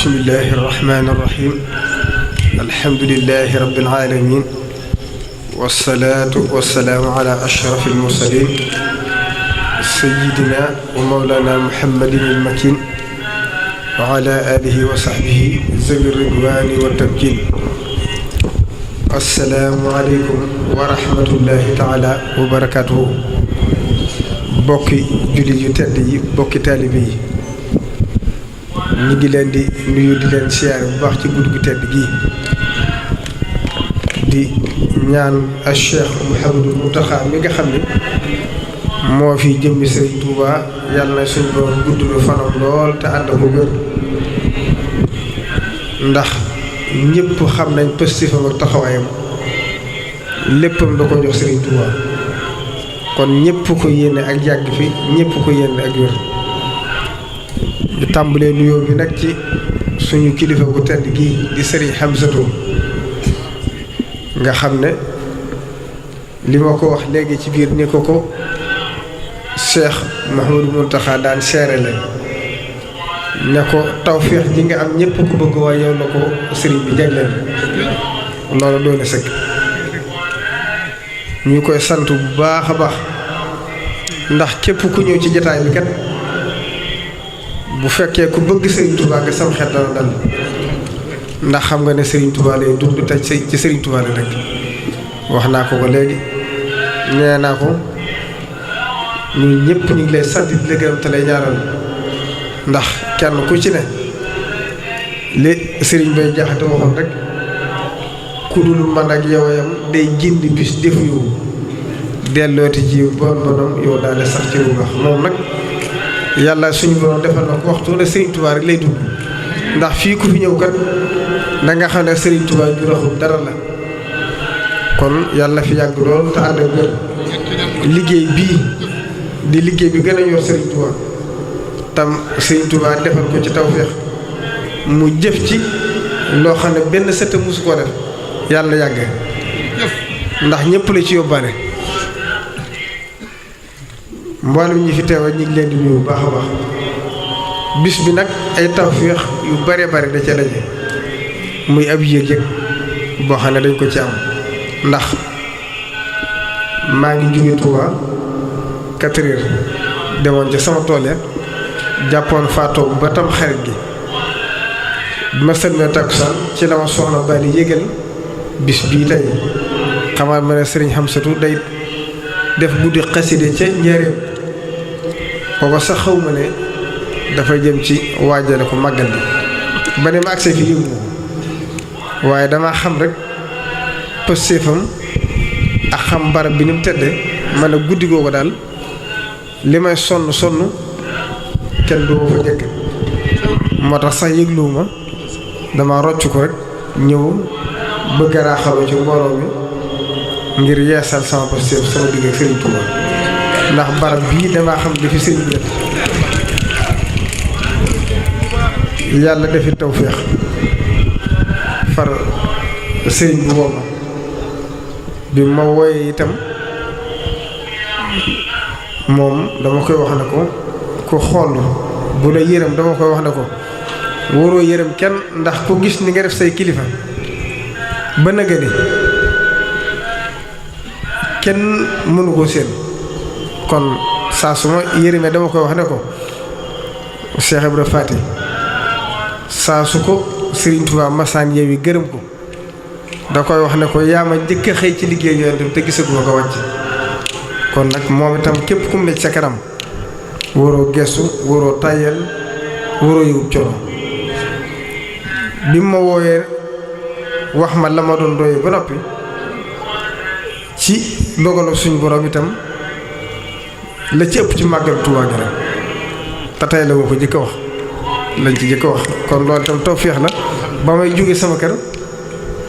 bismillahi irrahmani irrahim alhamdulilahi rabbil alamin wasalaatu wasalaamu ala ashraf almursalin sayidina wa mawlana muhammadin almakin wa ala alihi wa sahbihi zawi ridwani wa tamkin assalaamu aleykum wa rahmatullahi taala wa barakatuhu bokki jullit yu tedd yi bokki taalibe yi ñu ngi leen di nuyu di leen siyaare bu baax ci guddi gu tedd gii di ñaan al Cheikh Mouhamadou Mountakha mi nga xam ne moo fi jëmmi Sëriñ Tuuba yàlla na suñu borom guddulu fanam lool te ànd ko wér ndax ñëpp xam nañ pëstifam ak taxawaayam léppam da ko jox Sëriñ Tuuba kon ñëpp ko yéene ak yàgg fi ñëpp ko yéene ak wér ñu tàmbalee nuyoo bi nag ci suñu kilifa gu tedd gi di Sëriñ Hamsatu nga xam ne li ma ko wax léegi ci biir ni ko Cheikh Mouhamadou Mountakha daan seere la ne ko tawféex ji nga am ñëpp ko bëgg waaye yow la ko sëriñ bi jagleel loolu doone sëkk ñu koy sant bu baax a baax ndax képp ku ñëw ci jataay bi kat bu fekkee ku bëgg Serigne Touba nga sam xel dana dal ndax xam nga ne Serigne Touba lay dund te ci Serigne Touba la rek wax naa ko léegi nee naa ko ñun ñëpp ñu ngi lay sant di la gërëm te lay ñaaral ndax kenn ku ci ne li Serigne Bay Jaxate waxoon rek ku dul man ak yow yam day gindi bis defu yow dellooti ci bon bonam yow daal di sax ci lu baax moom nag yàlla suñu borom defal na ko waxtu ne Serigne Touba rek lay dund ndax fii ku fi ñëw kat da nga xam ne Serigne Touba ju raxul dara la kon yàlla fi yàgg lool te ànd ak wér liggéey bii di liggéey bi gën a yor Serigne Touba tam Serigne Touba defal ko ci tawféex mu jëf ci loo xam ne benn sët musu ko def yàlla yàgg ndax ñëpp la ci yóbbaale mboolem ñi fi teewa ñu ngi leen di nuyu bu baax a baax bis bi nag ay tawféex yu bare bare da ca daje muy ab yëg-yëg boo xam ne dañ ko ci am ndax maa ngi jóge Touba 4 heures demoon ca sama tool ya jàppoon faatoog ba tam xarit gi bi ma sëlmee takkusaan ci la ma soxna Bali yëgal bis bii tey xamal ma ne Sëriñ Hamsatu day def guddi xaside ca njëriñ booba sax xaw ma ne dafa jëm ci waajale ko màggal bi ba ne ma agsee fi yëngu waaye damaa xam rek pëstéefam ak xam barab bi ni mu tedde ma ne guddi googu daal li may sonn kenn du ma fa jëkk moo tax sax yëgluwuma dama rocc ko rek ñëw bëgg a raaxaloo ci mbooloo mi ngir yeesal sama pëstéef sama digg ak Serigne Touba ndax barab bii damaa xam dafi Serigne bi def yàlla defi tawféex far Serigne bu booba bi ma wooyee itam moom dama koy wax ne ko ku xool bu la yërëm dama koy wax ne ko waroo yërëm kenn ndax ku gis ni nga def say kilifa ba nëgë ni kenn mënu koo seen kon saa su ma yërëmee dama koy wax ne ko Cheikh Ibra Faty saa su ko Serigne Touba masaan yeewi gërëm ko da koy wax ne ko yaa ma njëkk a xëy ci liggéey yooyu te gisaguma ko wàcc kon nag moom itam képp ku mu ne sa kanam waroo gestu waroo tàyyel waroo yóbbu coono bi ma wooyee wax ma la ma doon doy ba noppi ci dogalu suñu borom itam la ci ëpp ci màggal Tuubaa gi rek te tey la ma ko jëkk a wax lañ ci jëkk a wax kon loolu itam tawféex la ba may jóge sama kër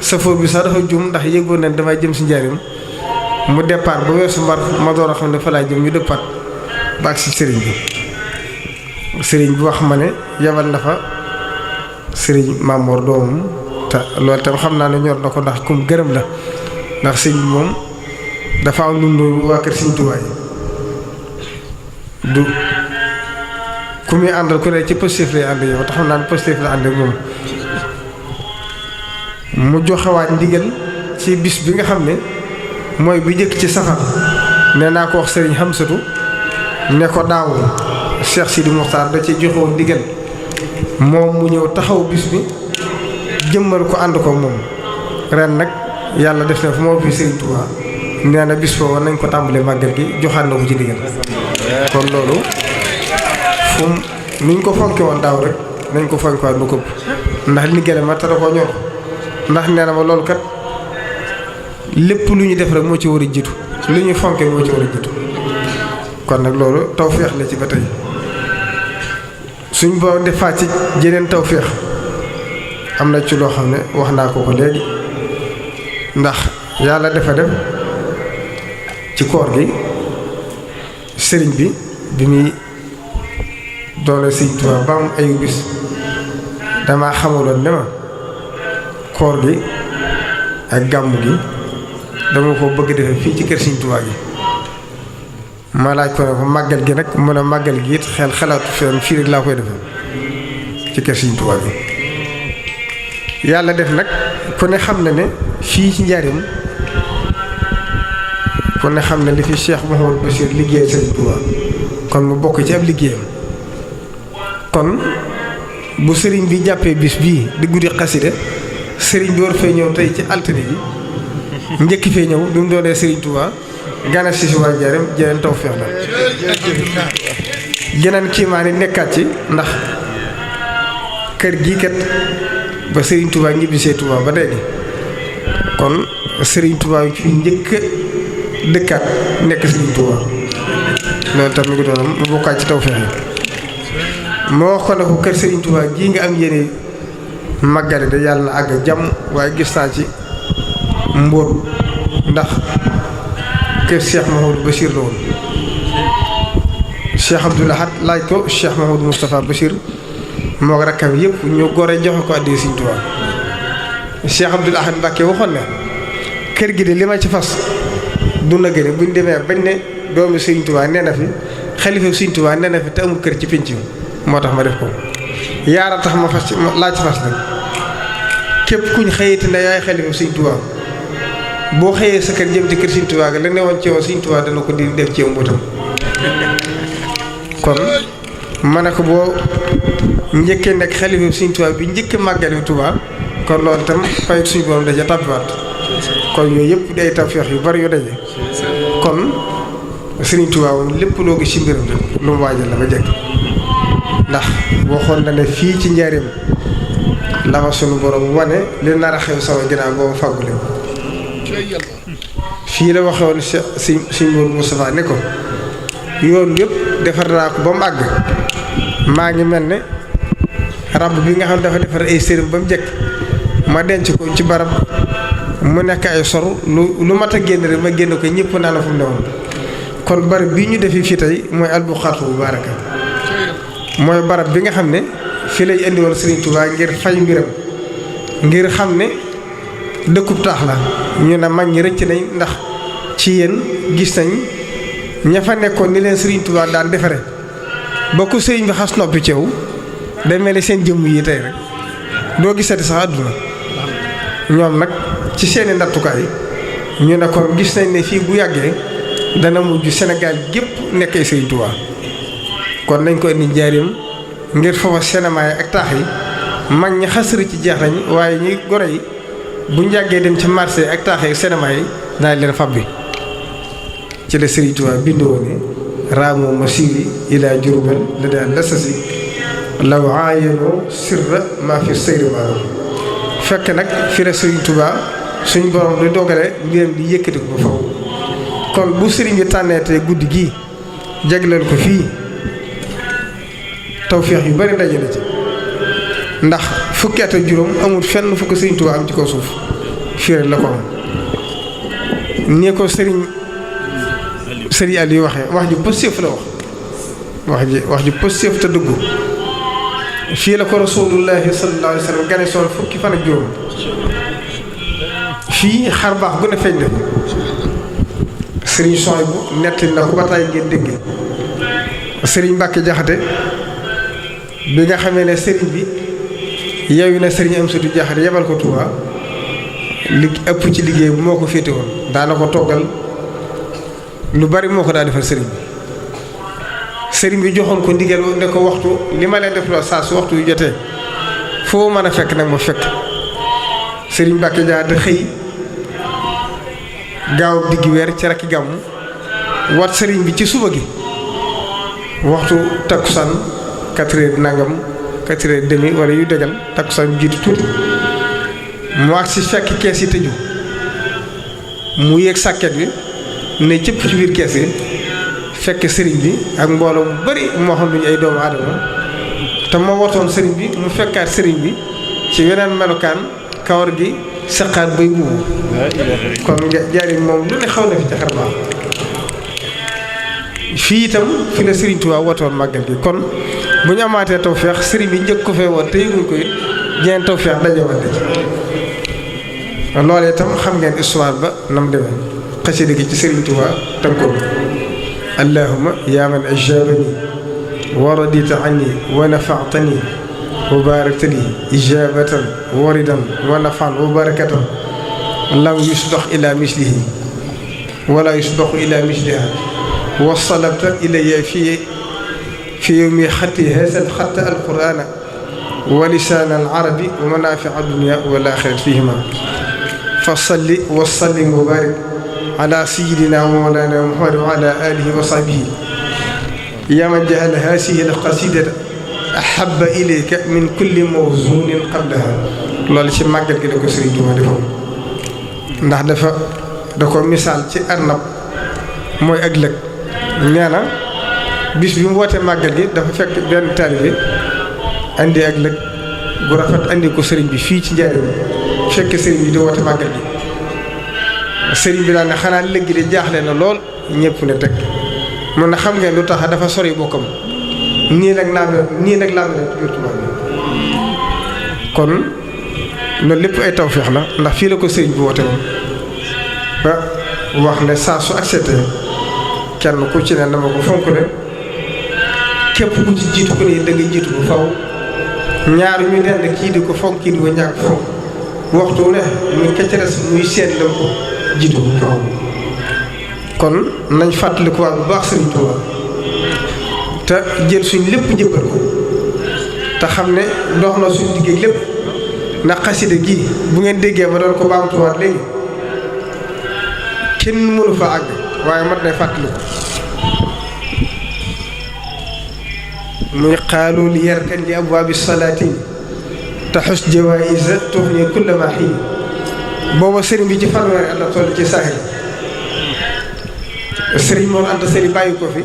safoor bi sax dafa juum ndax yëgoon nañ damay jëm si njaarim mu départ ba weesu mbar ma door a xam ne fa laay jëm ñu dëppaat ba ak si sëriñ bi wax ma ne yabal na fa sëriñ Mamoor doomam te loolu itam xam naa ne ñor na ko ndax kum gërëm la ndax sëriñ bi moom dafa am lu mu waa kër Sëriñ Tuubaa du ku muy àndal ku ne ci positif lay ànd yow te xam naa ne positif la ànd ak moom mu joxewaat ndigal ci bis bi nga xam ne mooy bi njëkk ci safar nee naa ko wax Serigne Hamsatu ne ko daaw Cheikh Sidi Mokhtar da ci joxewoon ndigal moom mu ñëw taxaw bis bi jëmmal ko ànd ko moom ren nag yàlla def na fu moo fi Serigne Touba nee na bis foofu nañ ko tàmbalee màggal gi joxaat na ko ci ndigal kon loolu fu nuñ ko fonke woon daaw rek nañ ko fonke waat lu këpp ndax liggéey ma te da koo ñor ndax nee na ma loolu kat lépp lu ñu def rek moo ci war a jiitu lu ñu fonke moo ci war a jiitu kon nag loolu tawféex la ci ba tey suñ boo defaat ci jeneen tawféex am na ci loo xam ne wax naa ko léegi ndax yàlla dafa def ci koor gi sëriñ bi muy doole Sëriñ Tuubaa ba am ayu bis damaa xamuloon ne ma koor gi ak gàmmu gi dama ko bëgg defee fii ci kër Sëriñ Tuubaa gi ma laaj ko ne ko màggal gi nag mën a màggal gi it xalaatu fenn fii rek laa koy defee ci kër Sëriñ Tuubaa gi yàlla def nag ku ne xam na ne fii ci njaarim ku ne xam ne li fi Cheikh Mouhamadou Bachir liggéeyal Sëriñ Tuubaa kon mu bokk ci ab liggéeyam kon bu sëriñ bi jàppee bis bii di guddi xasida sëriñ bi war fee ñëw tey ci altine ji njëkk fee ñëw bi mu doonee Sëriñ Tuubaa gana si waa njaarim jeneen tawfeex la geneen kiimaa ni nekkaat ci ndax kër gii kat ba Sëriñ Tuubaa ñibbisee Tuubaa ba léegi kon Sëriñ Tuubaa fi njëkk dëkkaat nekk Sëriñ Tuubaa loolu tam mi ngi doonam mu bokkaat ci tawfeex yi moo wax ko ne ko kër Sëriñ Tuubaa gii nga am yéene màggale da yàlla na àgg jàmm waaye gis naa ci mbóot ndax kër Cheikh Mouhamadou Bachir la woon Cheikh Abdoul Ahad laaj ko Cheikh Mouhamadou Moustapha Bachir moo ko rakkam yëpp ñu gore joxe ko àddee Sëriñ Tuubaa Cheikh Abdoul Ahad Mbacke waxoon ne kër gi de li ma ci fas du na gëne buñ demee bañ ne doomu Sëriñ Tuubaa nee na fi xalifa Sëriñ Tuubaa nee na fi te amul kër ci pénc moo tax ma def ko yaara tax ma fas ci laaj fas nag képp kuñ xëyati ne yaay xalifa Sëriñ Tuubaa boo xëyee sa kër jëm ci kër Sëriñ Tuubaa ga la newoon ci yow Sëriñ Tuubaa dana ko di def ci yow mbootam kon ma ne ko boo njëkkee nekk xalifa Sëriñ Tuubaa bi njëkk màggali Tuubaa kon loolu itam fayit suñu borom daja tàbbiwaat kon yooyu yëpp day tawfeex yu bari yu daje kon Sëriñ Tuubaa moom lépp loo gis ci mbiram rek lu mu waajal la ba jekk ndax waxoon na ne fii ci njaareem la ma sunu borom wane li nar a xew sama ginnaaw boobu fàggule fii la waxoon si Mourou Moustapha ne ko yoon yëpp defar naa ko ba mu àgg maa ngi mel ne rab bi nga xam ne dafa defar ay sëriñ ba mu jekk ma denc ko ci barab mu nekk ay sor lu mat a génn rek ma génn ko ñëpp naa la fu mu ne woon kon barab bii ñu defi fii tey mooy albuqaatu mubaaraka mooy barab bi nga xam ne fii lay indi woon Sëriñ Tuubaa ngir fay mbiram ngir xam ne dëkkub taax la ñu ne mag ñi rëcc nañ ndax ci yéen gis nañ ña fa nekkoon ni leen Sëriñ Tuubaa daan defare ba ku sëriñ bi xas noppi ceew day mel ni seen jëmm yi tey rek doo gisati sax àdduna ñoom nag ci seeni nattukaay ñu ne kon gis nañ ne fii bu yàggee dana mujj Sénégal gépp nekk ay Sëriñ Tuubaa kon nañ ko indi njaarim ngir foofa cinéma yi ak taax yi mag ñi xasari ci jeex nañ waaye ñi gone yi bu njàggee dem ci marché ak taax yi cinéma yi daal leen fab bi ci la Sëriñ Tuubaa bindoo ne raamoo ma siri ilaa Jurbel la daal la sasi law aayano sirra maa fi sayri maalo fekk nag fi la Sëriñ Tuubaa suñ borom di dogale mbiram di yëkkati ko faw kon bu sëriñ bi tànneetee guddi gii jagleel ko fii tawféex yu bari daje na ci ndax fukki at ak juróom amul fenn fukk Sëriñ Tuubaa am ci kaw suuf fii rek la ko am nii ko sëriñ Aliou waxee wax ju positif la wax ju positif te dëggu fii la ko rasulullahi sallallahu alayhi wa sallam gane soon fukki fan ak juróom fii xar baax bu ne feeñ na sëriñ Soy bu nettali na ko ba tey ngeen dégg sëriñ Mbàkke Jaxate bi nga xamee ne sëriñ bi yeewu na sëriñ Amsatu Jaxate yebal ko Touba li ëpp ci liggéey bu moo ko féete woon daana ko toggal lu bari moo ko daa defal sëriñ bi joxoon ko ndigal ne ko waxtu li ma leen def loo saa su waxtu yu jotee foo mën a fekk nag ma fekk sëriñ Mbàkke Jaxate xëy gaaw diggi weer ci rakki gàmmu wat sëriñ bi ci suba gi waxtu takkusaan 4 heures nangam 4 heures demi wala yu degal takkusaan jiitu tuuti mu agsi fekk kees yi tëju mu yéeg sàkket bi ne cëpp ci biir kees yi fekk sëriñ bi ak mbooloo mu bari moo xam duñu ay doomu aadama te moo watoon sëriñ bi mu fekkaat sëriñ bi ci weneen melokaan kawar gi saqaat bay wuubu kon jaari moom lu ne xaw na fi ca xar baax fii itam fi la sëriñ Tuubaa watoon màggal gi kon bu ñu amaatee tawfeex sëriñ bi njëkk ko fee woon te yëguñ ko it jeneen tawfeex dajewante ci loolee itam xam ngeen histoire ba nam demee xasida gi ci sëriñ Tuubaa tënkoon allahumma yaa man ajabani wa radita anni wa nafaatani wa barakta li ijabatan waridan wa nafan wa barakatan lam yusbax ila mislihi wala yusbaxu ila misliha wa salabta ilayya fi yawmi xatti haazal xatt alqur'ana wa lisaan alarabi wa manaafi'a dunya wal aaxirati fihima fa salli wa sallim wa barik ala sayyidina wa mawlana Muhammad wa ala alihi wa sahbihi yaa man ja'ala haadihi alqasidata ahabba ilayka min kulli mawzunin qablaha loolu ci màggal gi da ko Sëriñ Tuubaa defoon ndax da ko misaal ci arnab mooy ak lëg nee na bis bi mu wootee màggal gi dafa fekk benn taalibe andi ak lëg bu rafet andi ko sëriñ bi fii ci njariñ fekk sëriñ bi di woote màggal gi sëriñ bi daal ne xanaa lëg gi de jaaxle na lool ñëpp ne teg mun na xam ngeen lu tax dafa sori bokkam nii nag laa mel biir Tuubaa bi kon loolu lépp ay tawfeex la ndax fii la ko sëriñ bi woote woon ba wax ne saa su accepté kenn ku ci ne dama ko fonk de képp ku ci jiitu ko nii da ngay jiitu bu faw ñaar ñu dend kii di ko fonk kii di ko ñàkk fonk waxtu ne muy keccares muy seen la ko jiitu bu faw kon nañ fàttaliku waat bu baax Sëriñ Tuubaa te jël suñ lépp jëppal ko te xam ne dox na suñ liggéey lépp ndax xasida gi bu ngeen déggee ma doon ko baamtuwaat léegi kenn mënu fa àgg waaye mat nay fàttaliku muy xaalu li yarkan li abwaabi salaatin taxus jawaïsa tuxni kulla ma xiin booba sëriñ bi ci fanweeri at la toll ci saaxil sëriñ Mor Anta Sali bàyyi ko fi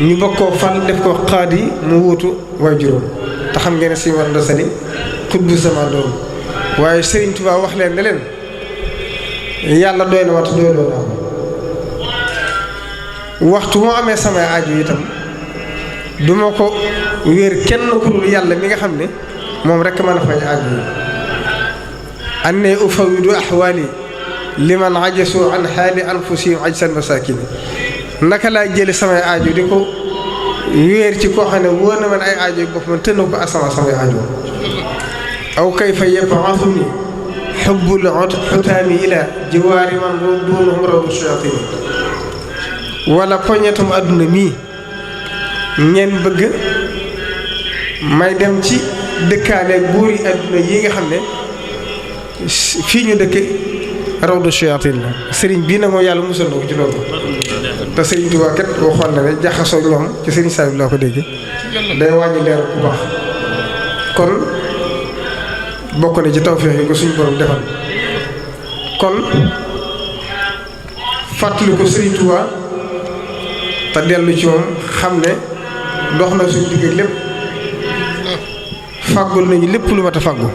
ñu bokk koo fal def ko xaadi mu wuutu waaye juróom te xam ngeen ne sëriñ Mor Anta Sali xutbu sama doom waaye Sëriñ Tuubaa wax leen ne leen yàlla doy na waxtu doy loo naa waxtu moo amee samay aajo itam duma ko wéer kenn ku dul yàlla mi nga xam ne moom rekk mën a faj aajo yi anne ufawidu ahwaali liman ajasu an xaali anfusihim ajsan masakin naka laa jële samay aajo di ko wéer ci koo xam ne wóor na man ay aajo yi bopp man tënn ko asama samay aajo aw kayfa yab'athuni xubbul xutaami ila jiwaari man duunahum rawdu shayatin wala poñetum àdduna mii ngeen bëgg may dem ci dëkkaaleeg buur yi àdduna yi nga xam ne fii ñu dëkke rawdu shayatin la sëriñ bii nag moo yàlla musal na ko ci loolu te sëriñ Tuubaa kat waxoon na ne jaxasoo ñoom ci sëriñ Saliou laa ko dégg day wàññi leer bu baax kon bokk na ci tawfeex yi ko suñu borom defal kon fàttali ko sëriñ Tuubaa te dellu ci moom xam ne dox na suñu digg lépp fàggul nañu lépp lu mat a fàggu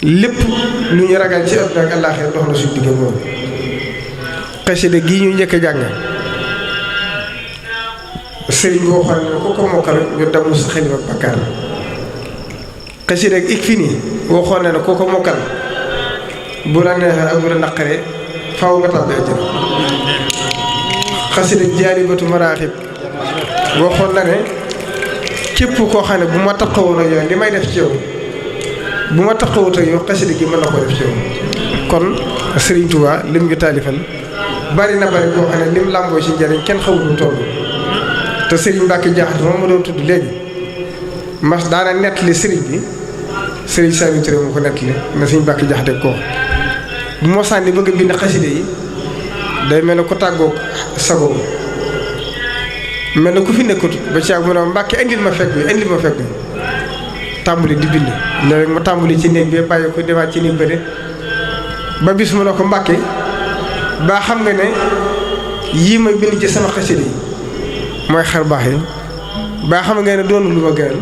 lépp lu ñu ragal ci àdduna ak àllaaxira dox na suñu digg moom xasida gii ñu njëkk a jàng sëriñ bi waxoon ne ku ko mokkal ñu damu sa xel ak bakkaar xasida ak Ikfini waxoon ne ku ko mokkal bu la neexee ak bu la naqaree faaw nga tàbbi àjjana xasida Jaalibatu Maraaxib waxoon na ne képp koo xam ne bu ma taxawoon ak yow li may def ci yow bu ma taxawut ak yow xasida gi mën na koo def ci yow. kon Serigne Touba lim ñu taalifal bari na bari boo xam ne lim làmboo ci njëriñ kenn xamul lu toll te Serigne Mbacke Diakhaté moom ma doon tudd léegi mas daana nettali Serigne bi Serigne Saliou Touré mu ko nettali na Serigne Mbacke Diakhaté ko bu ma sànni bëgg a bind xasida yi day mel ne ku tàggoog sagoom mel na ku fi nekkut ba ci ak mu ne Mbacke indil ma fekk bi tàmbali di bind léegi ma tàmbali ci néeg bi bàyyi ko demaat ci néeg bële ba bis mu ne ko Mbacke baa xam nga ne yii ma bind ci sama xasida yi mooy xar baax yi baa xam nga ne doonu lu ma gënal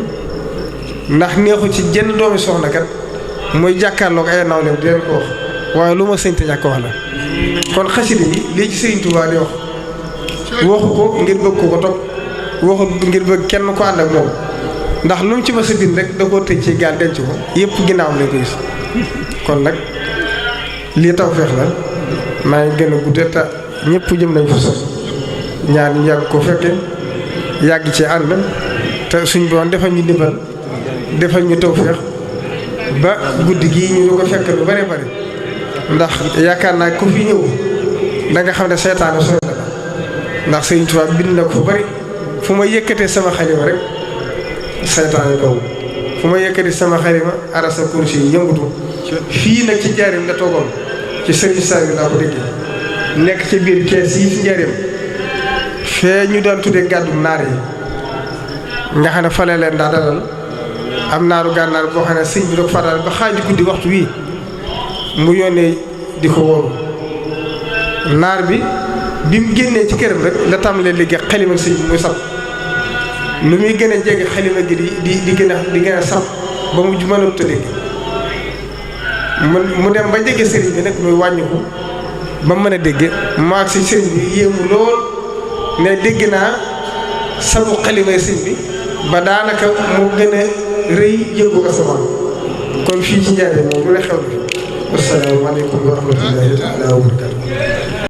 ndax neexu ci jenn doomi soxna kat mooy jàkkaarloog ay nawleem di leen ko wax waaye lu ma sëñ te ñàkk wax la kon xasida yi lii ci Sëriñ Tuubaa di wax waxu ko ngir bëgg ko topp waxu ngir bëgg kenn ko ànd ak moom ndax lu mu ci ma sa bind rek da koo tëj ci gaal denc ko yëpp ginnaawam lay ko gis kon nag lii tawfeex la maa ngi gën a guddee te ñëpp jëm nañ fa sos ñaan ñu yàgg ko fekke yàgg ci ànd te suñ boon defal ñu ndimbal defal ñu tawfeex ba guddi gii ñu ko fekk lu bare bare ndax yaakaar naa ku fi ñëw da nga xam ne seytaane sooy la ndax Sëriñ Tuubaa bind na ko fu bari fu ma yëkkatee sama xalima rek seytaane daw fu ma yëkkatee sama xalima arasa kursi yi yëngutu fii nag ci njaareem la toogoon ci Sëriñ Saliou laa ko déggee nekk ci biir kees yi ci njaareem fee ñu daan tuddee gàddu naar yi nga xam ne fale leen daa dalal am naaru gànnaar boo xam ne sëñ bi doog faral ba xaaju guddi waxtu wii mu yónnee di ko wóoru naar bi mu génnee ci këram rek la tàmbalee liggéey xalima sëñ bi muy sab lu muy gën a jege xalima gi di gën a sab ba mujj mënut a dégg mu dem ba jege sëriñ bi nag muy wàññi ko ba mën a dégg mu ak si sëriñ bi yéemu lool ne dégg naa sabu xalimay sëñ bi ba daanaka mu gën a rëy yëngu asamaan kon fii ci Njaaréem moom lu ne xew na fi. Asalaamaaleykum wa rahmatullahi taala wa barakatuh.